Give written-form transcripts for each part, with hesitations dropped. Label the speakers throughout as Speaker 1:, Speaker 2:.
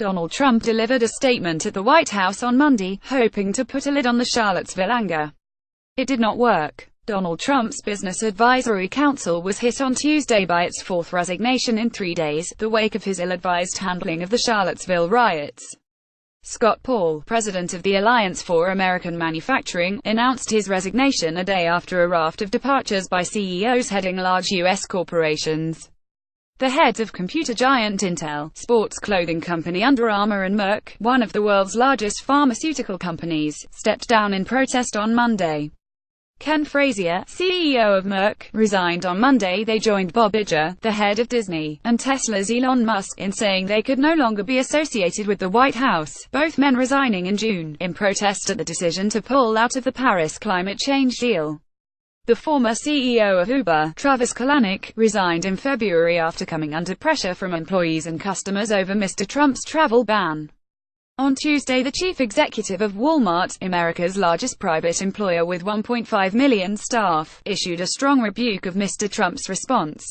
Speaker 1: Donald Trump delivered a statement at the White House on Monday, hoping to put a lid on the Charlottesville anger. It did not work. Donald Trump's Business Advisory Council was hit on Tuesday by its fourth resignation in 3 days, the wake of his ill-advised handling of the Charlottesville riots. Scott Paul, president of the Alliance for American Manufacturing, announced his resignation a day after a raft of departures by CEOs heading large U.S. corporations. The heads of computer giant Intel, sports clothing company Under Armour and Merck, one of the world's largest pharmaceutical companies, stepped down in protest on Monday. Ken Frazier, CEO of Merck, resigned on Monday. They joined Bob Iger, the head of Disney, and Tesla's Elon Musk, in saying they could no longer be associated with the White House, both men resigning in June, in protest at the decision to pull out of the Paris climate change deal. The former CEO of Uber, Travis Kalanick, resigned in February after coming under pressure from employees and customers over Mr. Trump's travel ban. On Tuesday, the chief executive of Walmart, America's largest private employer with 1.5 million staff, issued a strong rebuke of Mr. Trump's response.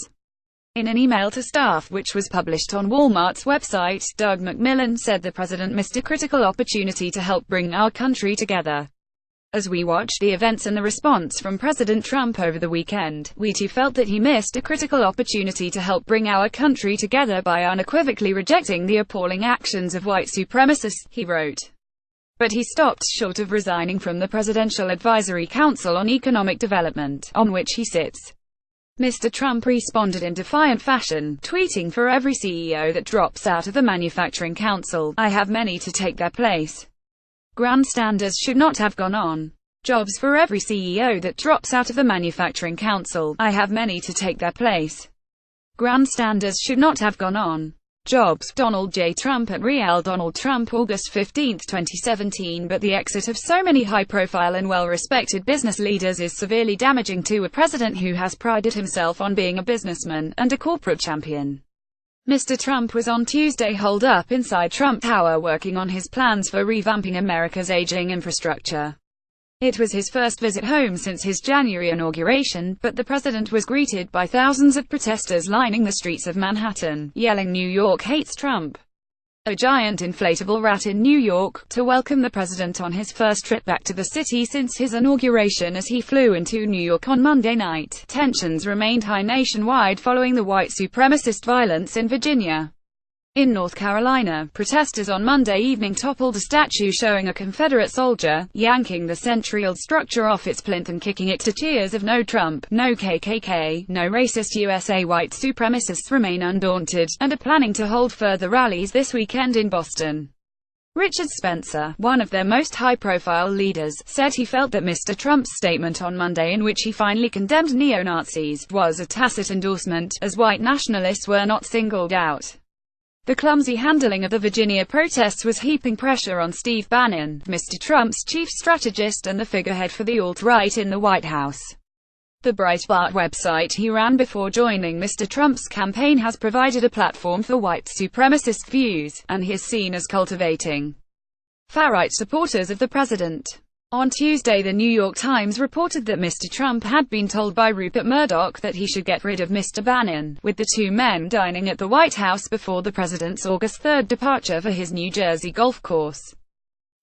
Speaker 1: In an email to staff which was published on Walmart's website, Doug McMillon said the president missed a critical opportunity to help bring our country together. As we watched the events and the response from President Trump over the weekend, we too felt that he missed a critical opportunity to help bring our country together by unequivocally rejecting the appalling actions of white supremacists, he wrote. But he stopped short of resigning from the Presidential Advisory Council on Economic Development, on which he sits. Mr. Trump responded in defiant fashion, tweeting, "For every CEO that drops out of the Manufacturing Council, I have many to take their place. Grandstanders should not have gone on. Jobs for every CEO that drops out of the Manufacturing Council, I have many to take their place. Grandstanders should not have gone on. Jobs." Donald J. Trump at Real Donald Trump, August 15, 2017. But the exit of so many high-profile and well-respected business leaders is severely damaging to a president who has prided himself on being a businessman and a corporate champion. Mr. Trump was on Tuesday holed up inside Trump Tower working on his plans for revamping America's aging infrastructure. It was his first visit home since his January inauguration, but the president was greeted by thousands of protesters lining the streets of Manhattan, yelling "New York hates Trump." A giant inflatable rat in New York, to welcome the president on his first trip back to the city since his inauguration as he flew into New York on Monday night. Tensions remained high nationwide following the white supremacist violence in Virginia. In North Carolina, protesters on Monday evening toppled a statue showing a Confederate soldier, yanking the century-old structure off its plinth and kicking it to cheers of "No Trump, no KKK, no racist USA." White supremacists remain undaunted, and are planning to hold further rallies this weekend in Boston. Richard Spencer, one of their most high-profile leaders, said he felt that Mr. Trump's statement on Monday, in which he finally condemned neo-Nazis, was a tacit endorsement, as white nationalists were not singled out. The clumsy handling of the Virginia protests was heaping pressure on Steve Bannon, Mr. Trump's chief strategist and the figurehead for the alt-right in the White House. The Breitbart website he ran before joining Mr. Trump's campaign has provided a platform for white supremacist views, and he is seen as cultivating far-right supporters of the president. On Tuesday, the New York Times reported that Mr. Trump had been told by Rupert Murdoch that he should get rid of Mr. Bannon, with the two men dining at the White House before the president's August 3 departure for his New Jersey golf course.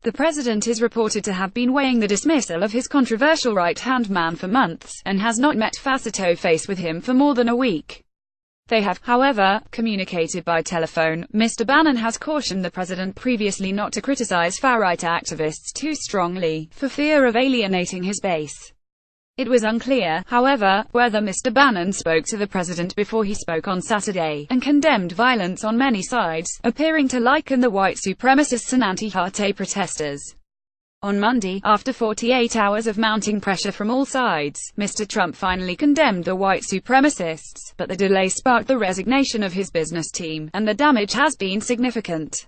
Speaker 1: The president is reported to have been weighing the dismissal of his controversial right-hand man for months, and has not met face-to-face with him for more than a week. They have, however, communicated by telephone. Mr. Bannon has cautioned the president previously not to criticize far-right activists too strongly, for fear of alienating his base. It was unclear, however, whether Mr. Bannon spoke to the president before he spoke on Saturday, and condemned violence on many sides, appearing to liken the white supremacists and anti-Harte protesters. On Monday, after 48 hours of mounting pressure from all sides, Mr. Trump finally condemned the white supremacists, but the delay sparked the resignation of his business team, and the damage has been significant.